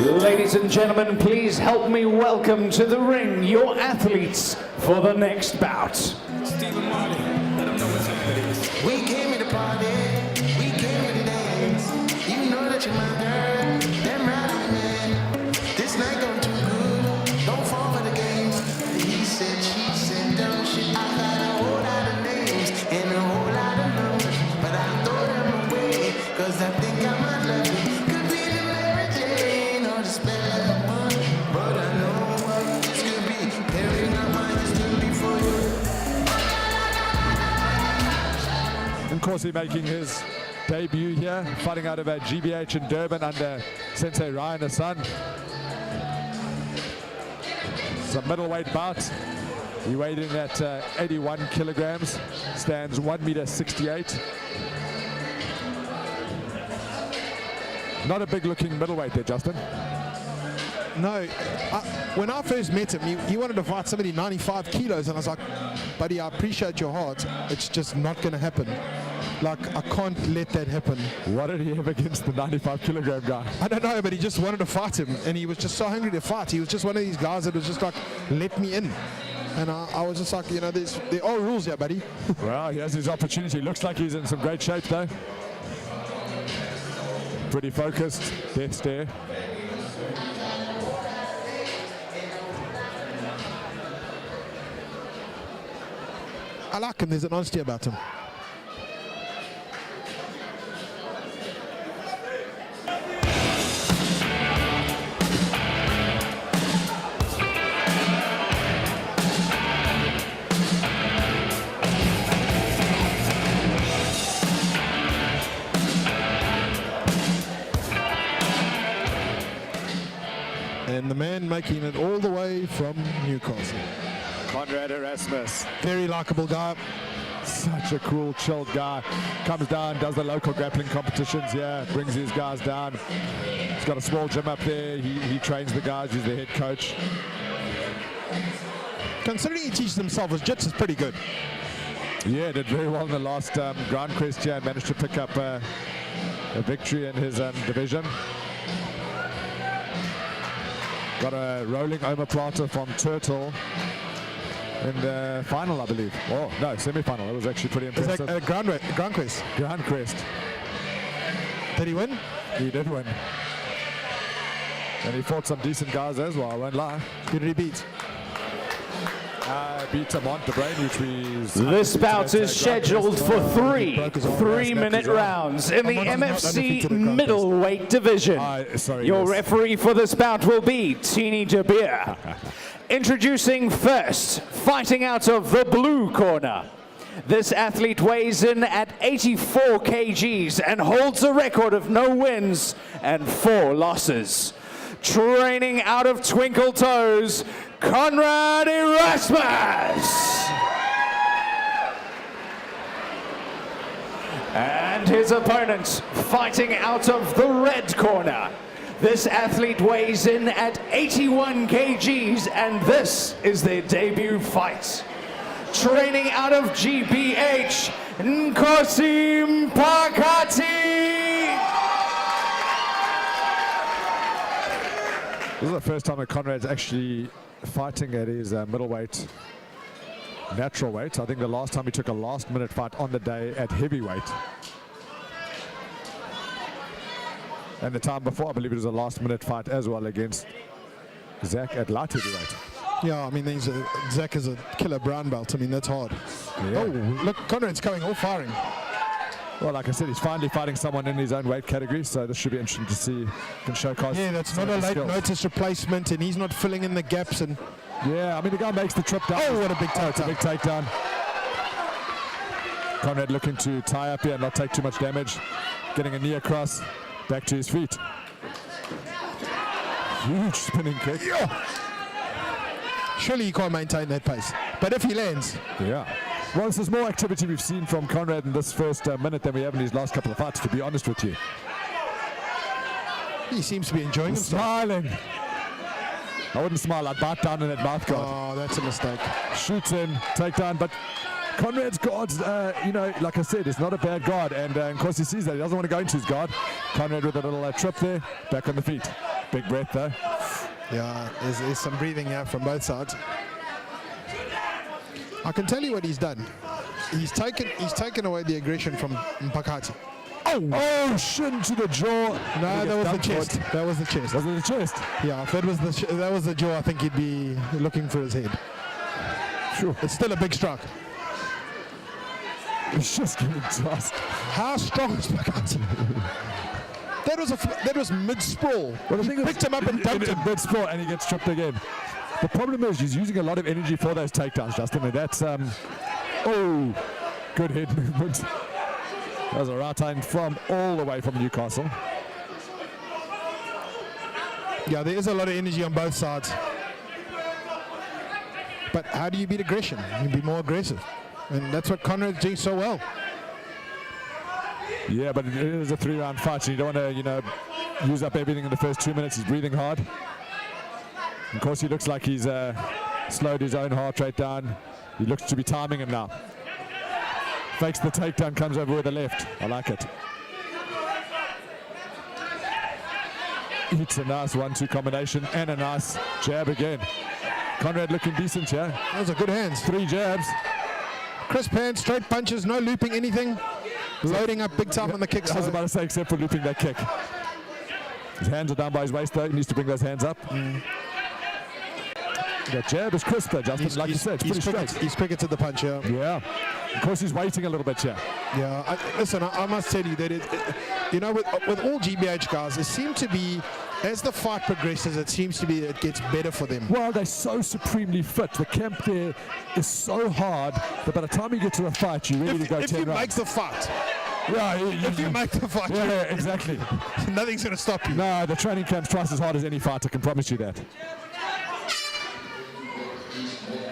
Ladies and gentlemen, please help me welcome to the ring your athletes for the next bout. Stephen Marley, let them know what's happening. We came here to party, we came here to dance. You know that you're my girl, damn right, man. This night going too good, don't fall for the games. He said, she said, dumb shit. I got a whole lot of names and a whole lot of numbers, but I throw them away, cause I think I might love you. Could be the Mary Jane or the spell of the month, but I know what this could be. Perry, my mind is still before you. Nkosi making his debut here, fighting out of a GBH in Durban under Sensei Ryan Hassan. It's a middleweight bout. He weighed in at 81 kilograms, stands 1.68 meters. Not a big looking middleweight there, Justin. No, when I first met him, he wanted to fight somebody 95 kilos, and I was like, buddy, I appreciate your heart. It's just not going to happen. Like, I can't let that happen. What did he have against the 95 kilogram guy? I don't know, but he just wanted to fight him, and he was just so hungry to fight. He was just one of these guys that was just like, let me in. And I was just like, you know, there are rules here, buddy. Well, he has his opportunity. Looks like he's in some great shape, though. Pretty focused, death stare. I like him. There's an honesty about him. And the man making it all the way from Newcastle. Konrad Erasmus. Very likable guy. Such a cool, chilled guy. Comes down, does the local grappling competitions here, brings his guys down. He's got a small gym up there. He trains the guys. He's the head coach. Considering he teaches himself, his jits is pretty good. Yeah, did very well in the last ground quest here and managed to pick up a victory in his division. Got a rolling omoplata from Turtle in the final, I believe. Oh, no, semi-final. That was actually pretty impressive. Is that ground quest? Ground quest. Did he win? He did win. And he fought some decent guys as well, I won't lie. Who did he beat? Beat Amont the Brain, which we... This bout is scheduled for three-minute rounds in the MFC middleweight division. Your referee for this bout will be Tini De Beer. Introducing first, fighting out of the blue corner. This athlete weighs in at 84 kgs and holds a record of no wins and 4 losses. Training out of Twinkle Toes, Konrad Erasmus. And his opponent, fighting out of the red corner. This athlete weighs in at 81 kgs, and this is their debut fight. Training out of GBH, Nkosi Mpakati. This is the first time that Konrad's actually fighting at his middleweight natural weight. I think the last time he took a last-minute fight on the day at heavyweight. And the time before, I believe it was a last-minute fight as well against Zach at light heavyweight. Yeah, I mean, Zach is a killer brown belt. I mean, that's hard. Yeah. Oh, look, Konrad's coming, all firing. Well, like I said, he's finally fighting someone in his own weight category, so this should be interesting to see. Can showcase. Yeah, that's not a late notice replacement, and he's not filling in the gaps. And yeah, I mean, the guy makes the trip down. Oh, what a big takedown. It's a big takedown. Konrad looking to tie up here and not take too much damage. Getting a knee across, back to his feet. Huge spinning kick. Yeah. Surely he can't maintain that pace. But if he lands. Yeah. Well, there's more activity we've seen from Konrad in this first minute than we have in his last couple of fights, to be honest with you. He seems to be enjoying himself. Smiling. I wouldn't smile. I'd bite down in that mouth guard. Oh, that's a mistake. Shoots in, takedown, but Konrad's guards, like I said, it's not a bad guard, and Nkosi sees that. He doesn't want to go into his guard. Konrad with a little trip there, back on the feet. Big breath though. Yeah, there's some breathing here from both sides. I can tell you what he's done. He's taken away the aggression from Mpakati. Oh, shin to the jaw. No, that was the chest. That was the chest. Was it the chest? Yeah, if that was the jaw, I think he'd be looking for his head. Sure. It's still a big strike. He's just getting tossed. How strong is Mpakati? That was mid-sprawl. Well, the thing is, picked him up and dumped him. Mid-sprawl, and he gets tripped again. The problem is he's using a lot of energy for those takedowns, Justin, and that's good head movement. That was a right hand from all the way from Newcastle. Yeah, there is a lot of energy on both sides. But how do you beat aggression? You be more aggressive. And that's what Konrad's doing so well. Yeah, but it is a 3-round fight, so you don't want to, use up everything in the first 2 minutes. He's breathing hard. Of course, he looks like he's slowed his own heart rate down. He looks to be timing him now. Fakes the takedown, comes over with the left. I like it. It's a nice 1-2 combination and a nice jab again. Konrad looking decent here. Those are good hands. 3 jabs. Crisp hands, straight punches, no looping anything. Loading up big time on the kicks. I was about to say, except for looping that kick. His hands are down by his waist though. He needs to bring those hands up. That jab is crisp though, Justin. Like you said, it's pretty straight. He's quicker to the punch, yeah. Yeah. Of course, he's waiting a little bit here. Yeah. I must tell you that with all GBH guys, it seems to be, as the fight progresses, it seems to be it gets better for them. Well, they're so supremely fit. The camp there is so hard that by the time you get to the fight, you're ready to go 10 rounds. If you make the fight. Yeah, if you make the fight. Yeah, exactly. Nothing's going to stop you. No, the training camp's twice as hard as any fighter, I can promise you that.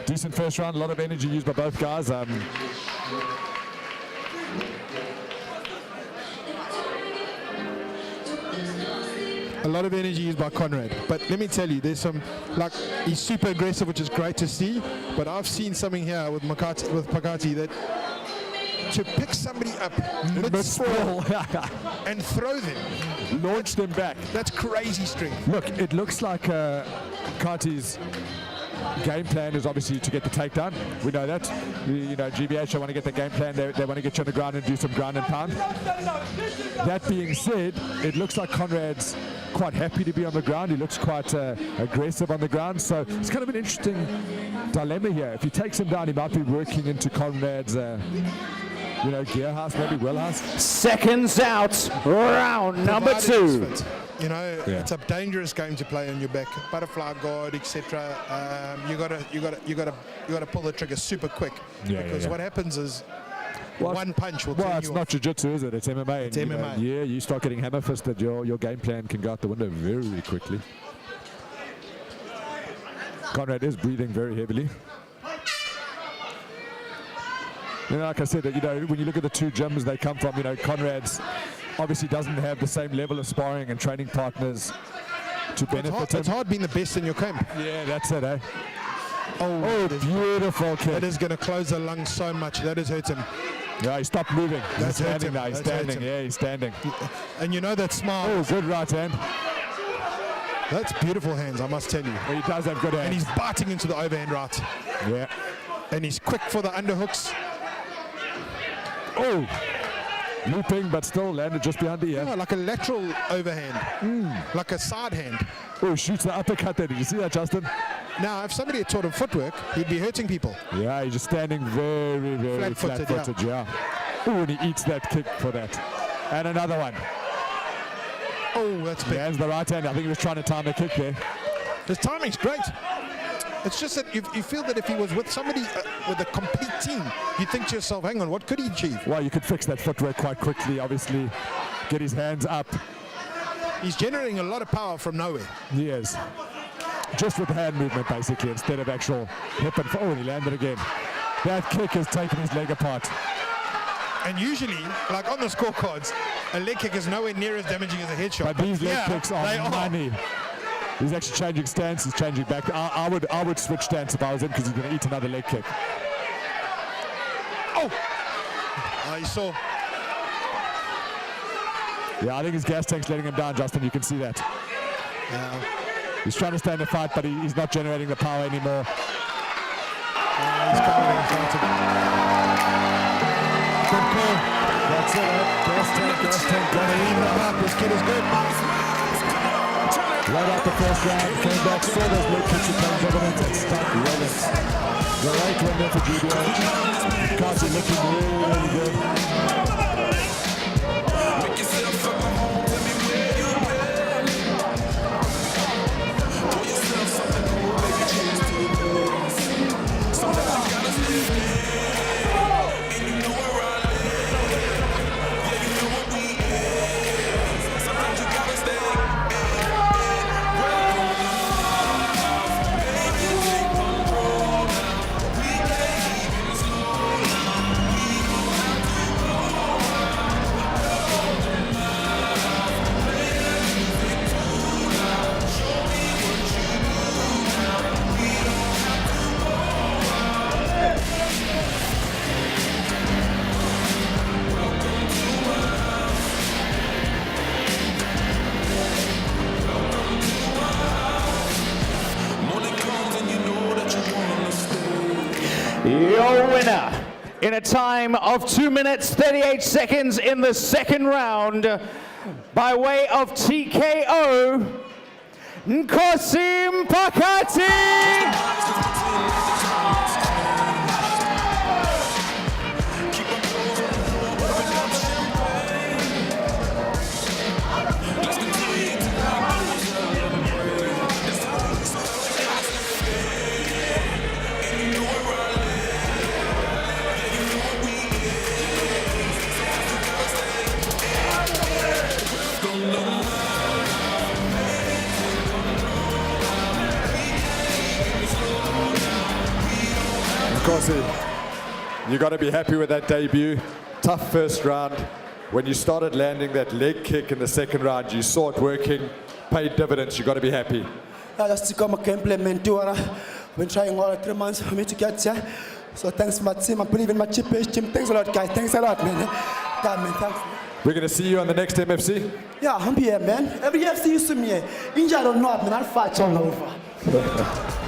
Decent first round, a lot of energy used by both guys. A lot of energy used by Konrad. But let me tell you, there's some, he's super aggressive, which is great to see. But I've seen something here with Mpakati that to pick somebody up mid-sprawl and throw them, launch them back. That's crazy strength. Look, it looks like Kati's game plan is obviously to get the takedown. We know that. GBH, they want to get the game plan. They want to get you on the ground and do some ground and pound. That being said, it looks like Konrad's quite happy to be on the ground. He looks quite aggressive on the ground. So it's kind of an interesting dilemma here. If he takes him down, he might be working into Konrad's gear house, maybe wheelhouse. Seconds out, round number 2. It's a dangerous game to play on your back. Butterfly guard, etc. You gotta pull the trigger super quick because what happens is one punch will turn you it's not jiu-jitsu, is it? It's MMA. It's MMA. You start getting hammer fisted, your game plan can go out the window very quickly. Konrad is breathing very heavily. Like I said, when you look at the two gyms they come from, Konrad's obviously doesn't have the same level of sparring and training partners to benefit him. It's hard being the best in your camp. Yeah, that's it, eh? Oh, beautiful kick. That is going to close the lungs so much. That has hurt him. Yeah, he stopped moving. That's he's standing him. now. He's That's standing. Yeah, he's standing. And that smile. Oh, good right hand. That's beautiful hands, I must tell you. Well, he does have good hands. And he's biting into the overhand right. Yeah. And he's quick for the underhooks. Oh, looping, but still landed just behind the ear. Yeah, like a lateral overhand, like a side hand. Oh, shoots the uppercut there. Did you see that, Justin? Now, if somebody had taught him footwork, he'd be hurting people. Yeah, he's just standing very, very flat-footed, yeah. Oh, and he eats that kick for that. And another one. Oh, that's big. He hands the right hand. I think he was trying to time the kick there. His timing's great. It's just that you feel that if he was with somebody, with a complete team, you think to yourself, hang on, what could he achieve? Well, you could fix that footwork quite quickly, obviously. Get his hands up. He's generating a lot of power from nowhere. He is. Just with hand movement, basically, instead of actual hip and... Oh, he landed again. That kick has taken his leg apart. And usually, like on the scorecards, a leg kick is nowhere near as damaging as a headshot. But these leg kicks are money. He's actually changing stance. He's changing back. I would switch stance if I was him because he's going to eat another leg kick. You saw. Yeah, I think his gas tank's letting him down, Justin. You can see that. He's trying to stay in the fight, but he's not generating the power anymore. He's coming in front of him. Good call. That's it. Gas tank. Gonna even him up. This kid is good. Right out the first round, came back, saw those leg kicks that comes evident and stuck relevant. Great win there for GBH. Cards are looking really good. Your winner in a time of 2 minutes 38 seconds in the second round by way of TKO, Nkosi Mpakati. Nkosi, you got to be happy with that debut. Tough first round. When you started landing that leg kick in the second round, you saw it working, paid dividends. You got to be happy. I just to come and implement too. I've been trying all 3 months for me to get here. So thanks to my team. I believe in my team. Thanks a lot, guys. Thanks a lot, man. God, man, thanks. We're going to see you on the next MFC. Yeah, I'm here, man. Every FC you see me. Injured or not, man, I'll fight all over.